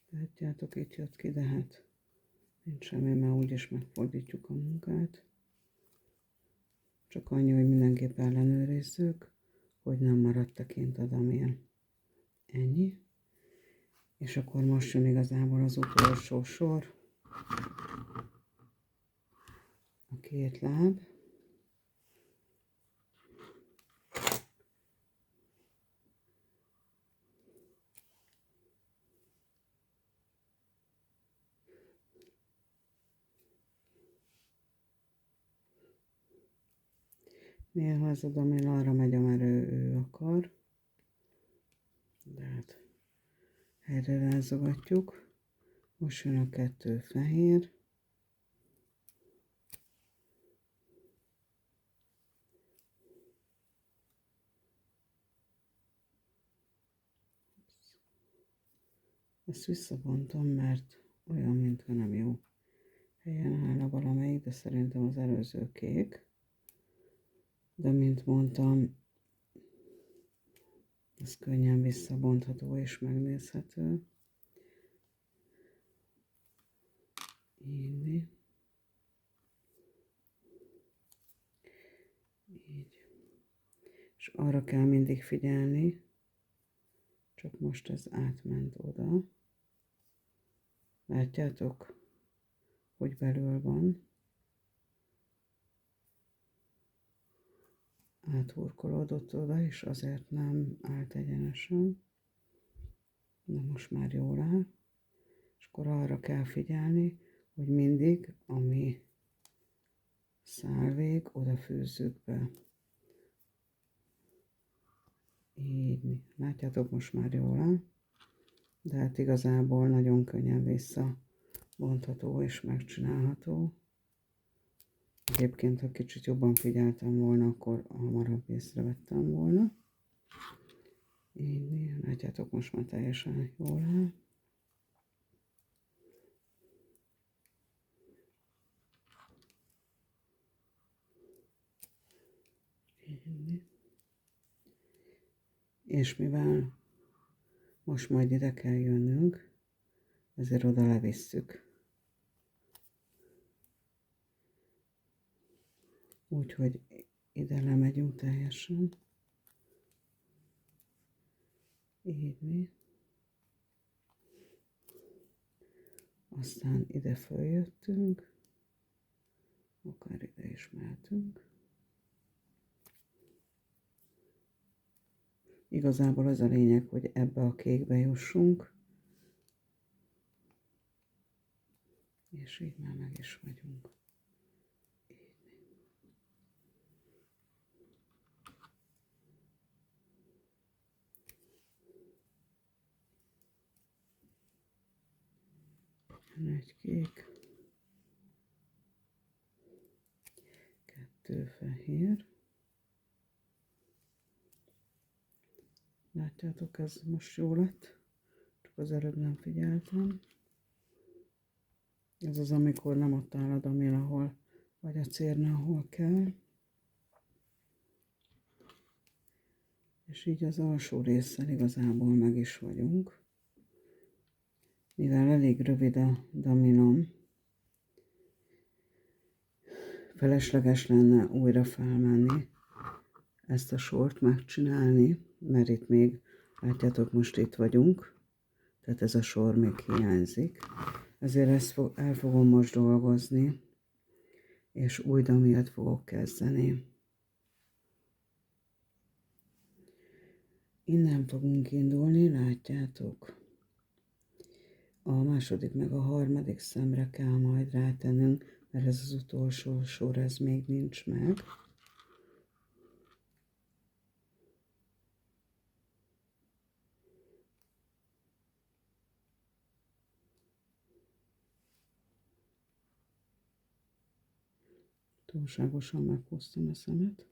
Látjátok, itt jött ki, de hát nincs semmi, mert úgyis megfordítjuk a munkát. Csak annyi, hogy mindenképp ellenőrizzük, hogy nem maradt kint a damén. Ennyi. És akkor most jön igazából az utolsó sor. A 2 láb. Néha az a damin arra megy, amerre ő akar. De hát helyre rázogatjuk. Most jön a 2 fehér. Ezt visszabontom, mert olyan, mintha nem jó helyen állna valamelyik, de szerintem az előző kék. De mint mondtam, ez könnyen visszabontható és megnézhető. Így. Így. És arra kell mindig figyelni, csak most ez átment oda. Látjátok, hogy belül van. Áthurkolódott oda, és azért nem állt egyenesen. De most már jól áll. És akkor arra kell figyelni, hogy mindig, ami szálvég, oda fűzzük be. Így. Látjátok, most már jól áll. De hát igazából nagyon könnyen visszabontható és megcsinálható. Egyébként, ha kicsit jobban figyeltem volna, akkor hamarabb észrevettem volna. Így, látjátok, most már teljesen jól áll. Így. És mivel most majd ide kell jönnünk, ezért oda levisszük. Úgyhogy ide lemegyünk teljesen. Így. Aztán ide följöttünk, akár ide is mehetünk. Igazából az a lényeg, hogy ebbe a kékbe jussunk, és így már meg is vagyunk. Egy kék, 2 fehér. Látjátok, ez most jó lett, csak az előbb nem figyeltem. Ez az, amikor nem ott áll a damil, ahol, vagy a cérna, ahol kell. És így az alsó résszel igazából meg is vagyunk. Mivel elég rövid a damilom, felesleges lenne újra felmenni, ezt a sort megcsinálni, mert itt még, látjátok, most itt vagyunk, tehát ez a sor még hiányzik. Ezért ezt el fogom most dolgozni, és új damilt fogok kezdeni. Innen fogunk indulni, látjátok? A második meg a harmadik szemre kell majd rátennünk, mert ez az utolsó sor, ez még nincs meg. Túlságosan meghúztam a szemet,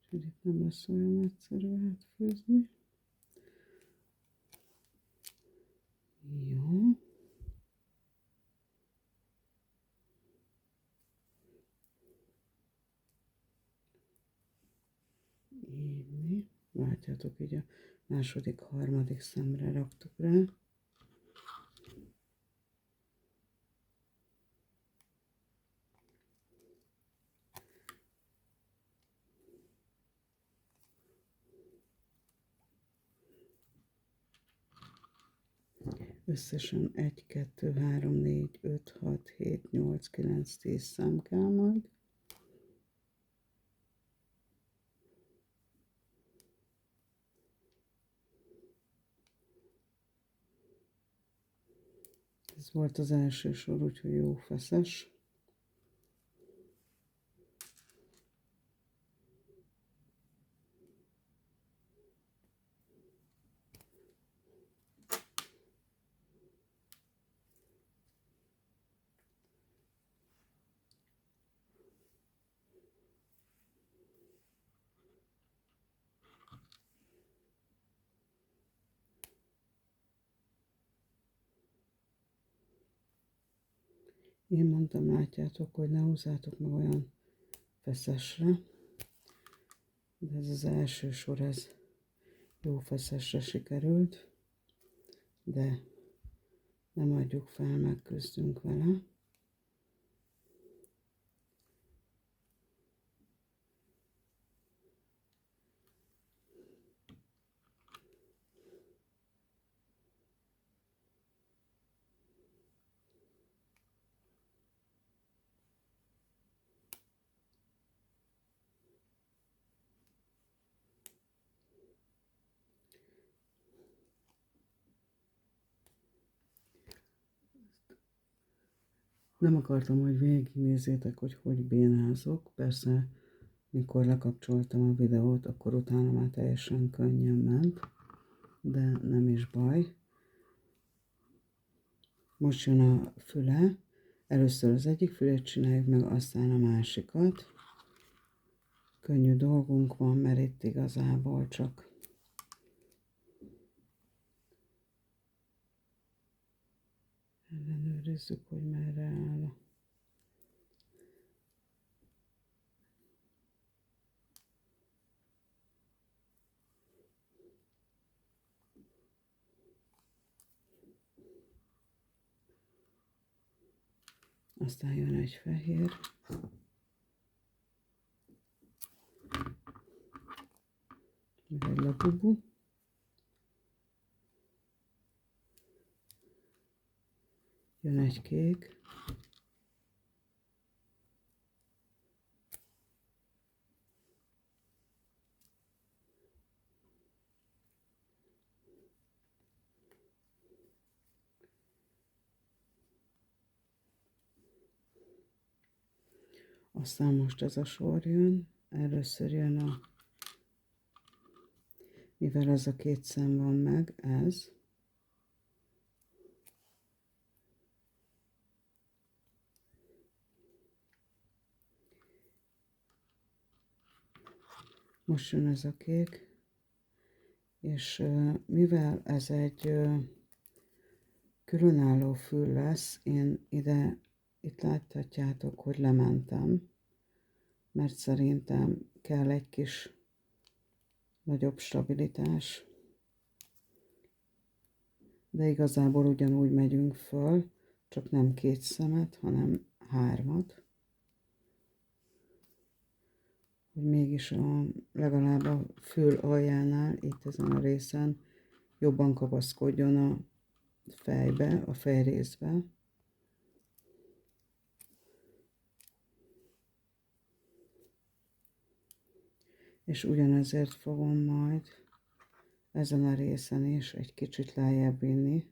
úgyhogy itt nem lesz olyan egyszerű átfőzni. Jó. Így. Látjátok, így a második, harmadik szemre raktuk rá. Összesen 1, 2, 3, 4, 5, 6, 7, 8, 9, 10 szám kell majd. Ez volt az első sor, úgyhogy jó feszes. Én mondtam, látjátok, hogy ne húzzátok meg olyan feszesre, de ez az első sor, ez jó feszesre sikerült, de nem adjuk fel, megküzdünk vele. Nem akartam, hogy végignézzétek, hogy bénázok. Persze, mikor lekapcsoltam a videót, akkor utána már teljesen könnyen ment, de nem is baj. Most jön a füle. Először az egyik fülét csináljuk meg, aztán a másikat. Könnyű dolgunk van, mert itt igazából csak ellenőrizzük, hogy merre áll. Aztán jön egy fehér. Meg egy labubu. Jön egy kék. Aztán most ez a sor jön. Először jön a, mivel ez a két szem van meg, ez. Most jön ez a kék, és mivel ez egy különálló fül lesz, én itt láthatjátok, hogy lementem, mert szerintem kell egy kis nagyobb stabilitás. De igazából ugyanúgy megyünk föl, csak nem két szemet, hanem hármat. Hogy mégis legalább a fül aljánál, itt ezen a részen jobban kapaszkodjon a fejbe, a fejrészbe. És ugyanezért fogom majd ezen a részen is egy kicsit lejjebb vinni.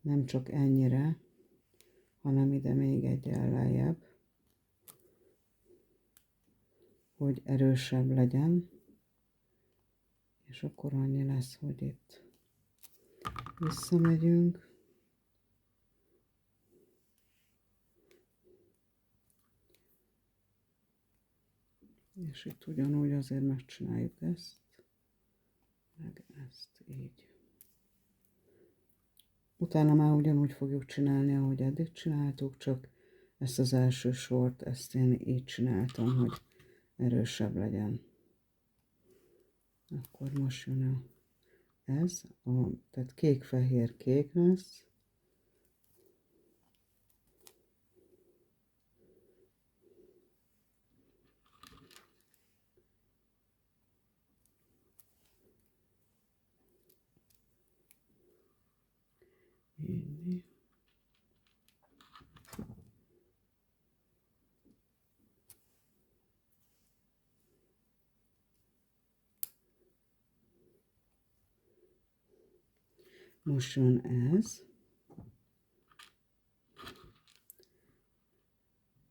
Nem csak ennyire, hanem ide még egyen lejjebb, hogy erősebb legyen. És akkor annyi lesz, hogy itt visszamegyünk. És itt ugyanúgy azért megcsináljuk ezt, meg ezt így. Utána már ugyanúgy fogjuk csinálni, ahogy eddig csináltuk, csak ezt az első sort, ezt én így csináltam, hogy erősebb legyen. Akkor most jön ez, tehát kék-fehér-kék lesz. Így. Most jön ez.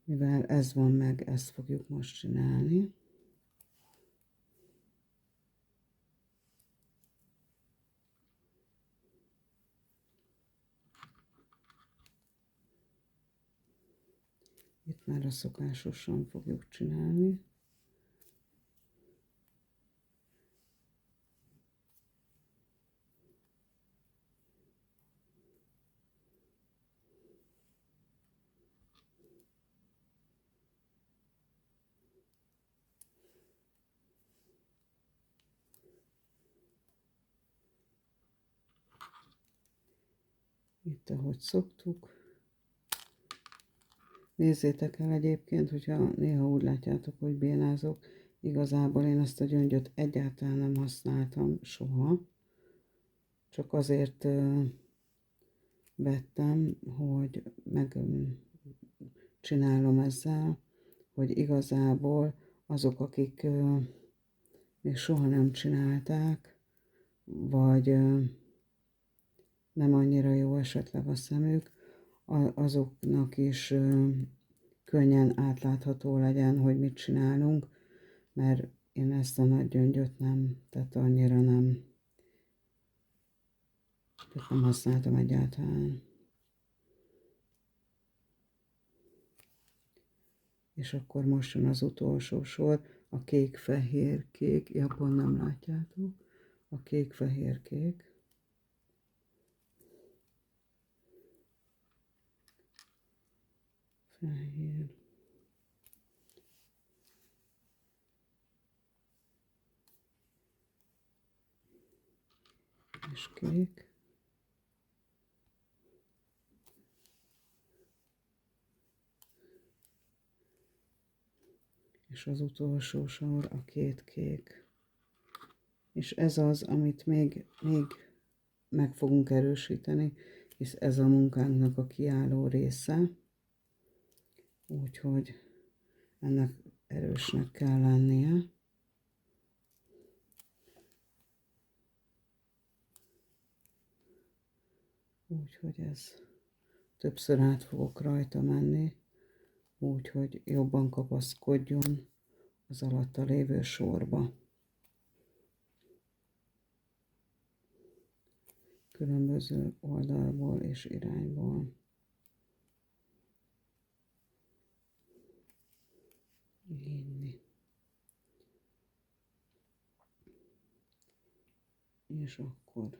Mivel ez van meg, ezt fogjuk most csinálni. Itt már a szokásosan fogjuk csinálni. Itt, ahogy szoktuk. Nézzétek el egyébként, hogyha néha úgy látjátok, hogy bénázok, igazából én ezt a gyöngyöt egyáltalán nem használtam soha. Csak azért vettem, hogy csinálom ezzel, hogy igazából azok, akik még soha nem csinálták, vagy nem annyira jó esetleg a szemük, azoknak is könnyen átlátható legyen, hogy mit csinálunk, mert én ezt a nagy gyöngyöt nem, tehát annyira nem, tehát nem használtam egyáltalán. És akkor most jön az utolsó sor, a kék, fehér, kék, Japán nem látjátok, a kék, fehér, kék. Fehér. És kék. És az utolsó sor a két kék. És ez az, amit még meg fogunk erősíteni, hisz ez a munkánknak a kiálló része. Úgyhogy ennek erősnek kell lennie. Úgyhogy ez többször át fogok rajta menni, úgyhogy jobban kapaszkodjon az alatta lévő sorba. Különböző oldalból és irányból. Inni. És akkor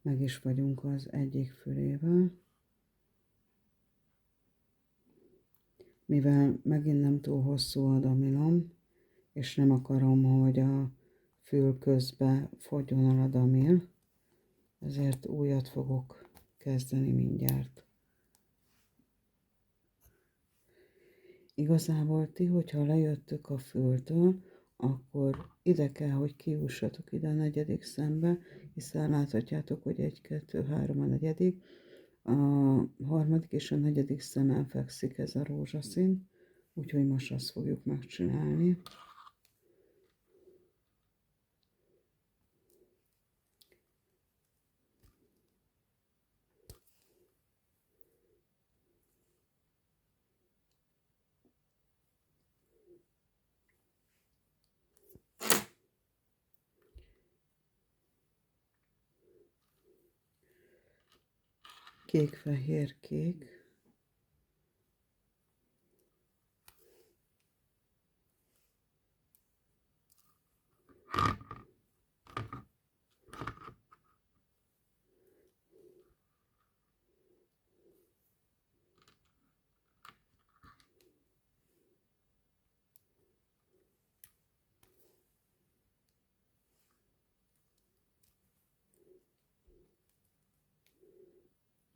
meg is vagyunk az egyik fülével. Mivel megint nem túl hosszú a damilom, és nem akarom, hogy a fül közbe fogjon el a damil, ezért újat fogok kezdeni mindjárt. Igazából ti, hogyha lejöttök a fültől, akkor ide kell, hogy kiussatok ide a negyedik szembe, hiszen láthatjátok, hogy 1, 2, 3 a negyedik, a harmadik és a negyedik szemen fekszik ez a rózsaszín, úgyhogy most azt fogjuk megcsinálni. Kék, fehér, kék.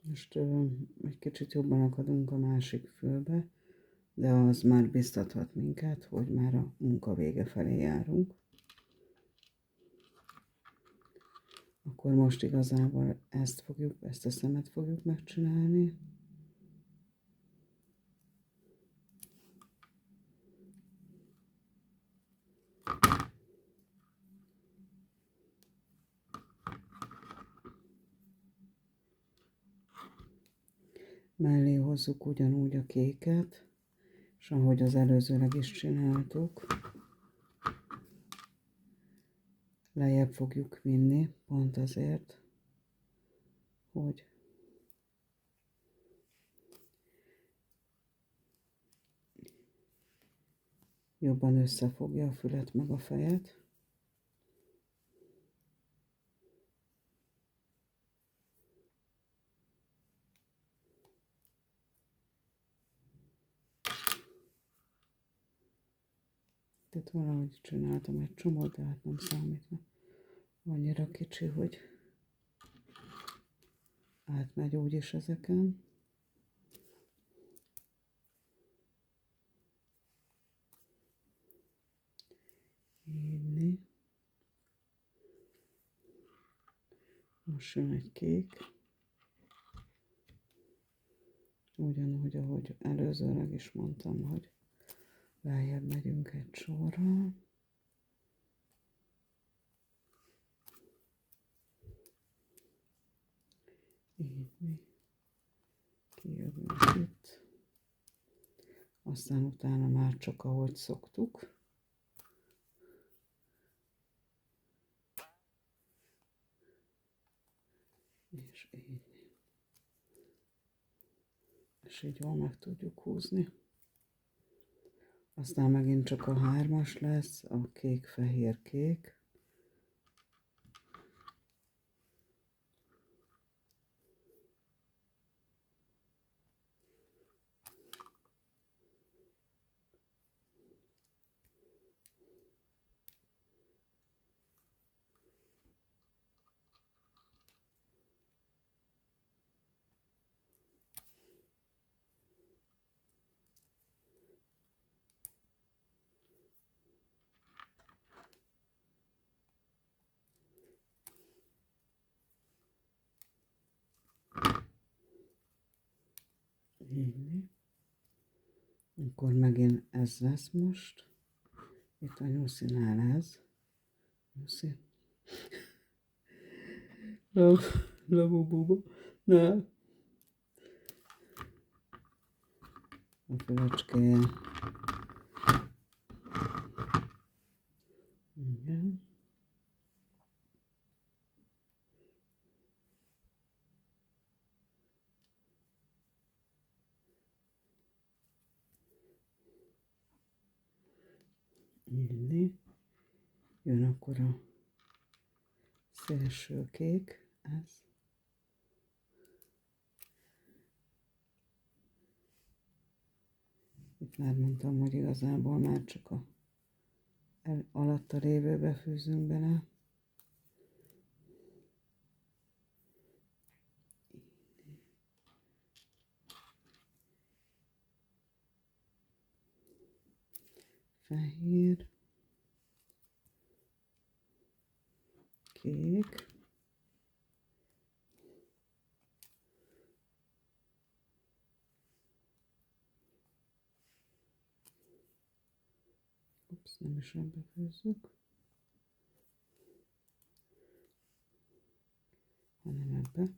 Most egy kicsit jobban akadunk a másik fülbe, de az már biztathat minket, hogy már a munka vége felé járunk. Akkor most igazából ezt a szemet fogjuk megcsinálni. Mellé hozzuk ugyanúgy a kéket, és ahogy az előzőleg is csináltuk, lejjebb fogjuk vinni, pont azért, hogy jobban összefogja a fület meg a fejet. Tehát valahogy csináltam egy csomót, de hát nem számít, mert annyira kicsi, hogy átmegy úgyis ezeken. Így. Most jön egy kék. Ugyanúgy, ahogy előzőleg is mondtam, hogy lejjebb megyünk egy sorral. Így. Kijövünk itt. Aztán utána már csak ahogy szoktuk. És így. És így jól meg tudjuk húzni. Aztán megint csak a 3-as lesz, a kék, fehér, kék. Így. Akkor megint ez lesz most. Itt a nyuszinál ez. Nyuszi. Labububa. Ne. A fülecskéje. Igen. Így. Jön akkor a szélső kék, ez. Itt már mondtam, hogy igazából már csak a alatta lévőbe fűzünk bele. Fehér. Kék. Ups, nem is ebbe főzzük, hanem ebbe.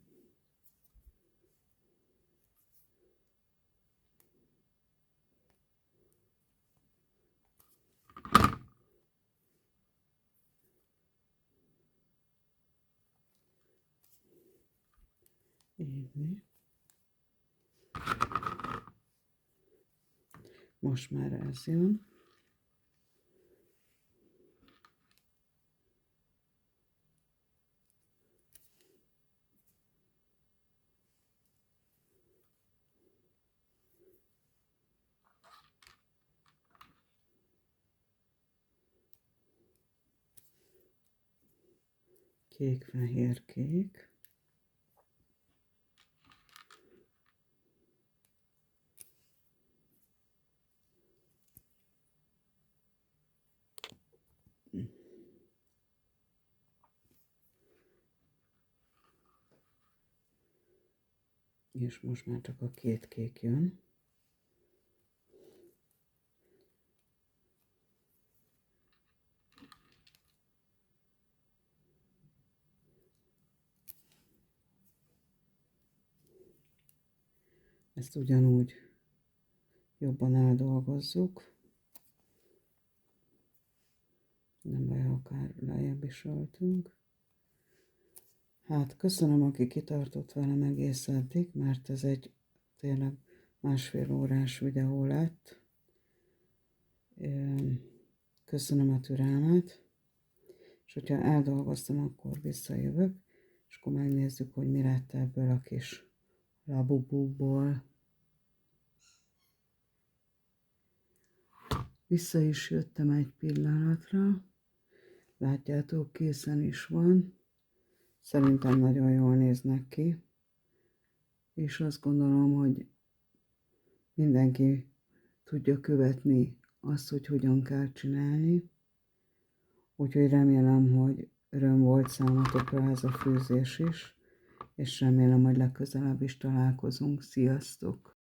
Így. Most már ez jön. Kék, fehér, kék. És most már csak a két kék jön. Ezt ugyanúgy jobban eldolgozzuk. Nem baj, akár lejjebb is öltünk. Hát köszönöm, aki kitartott velem egész eddig, mert ez egy tényleg 1,5 órás videó lett. Köszönöm a türelmet, és hogyha eldolgoztam, akkor visszajövök, és akkor megnézzük, hogy mi lett ebből a kis labubúból. Vissza is jöttem egy pillanatra. Látjátok, készen is van. Szerintem nagyon jól néznek ki. És azt gondolom, hogy mindenki tudja követni azt, hogy hogyan kell csinálni. Úgyhogy remélem, hogy öröm volt számotokra ez a főzés is, és remélem, hogy legközelebb is találkozunk. Sziasztok!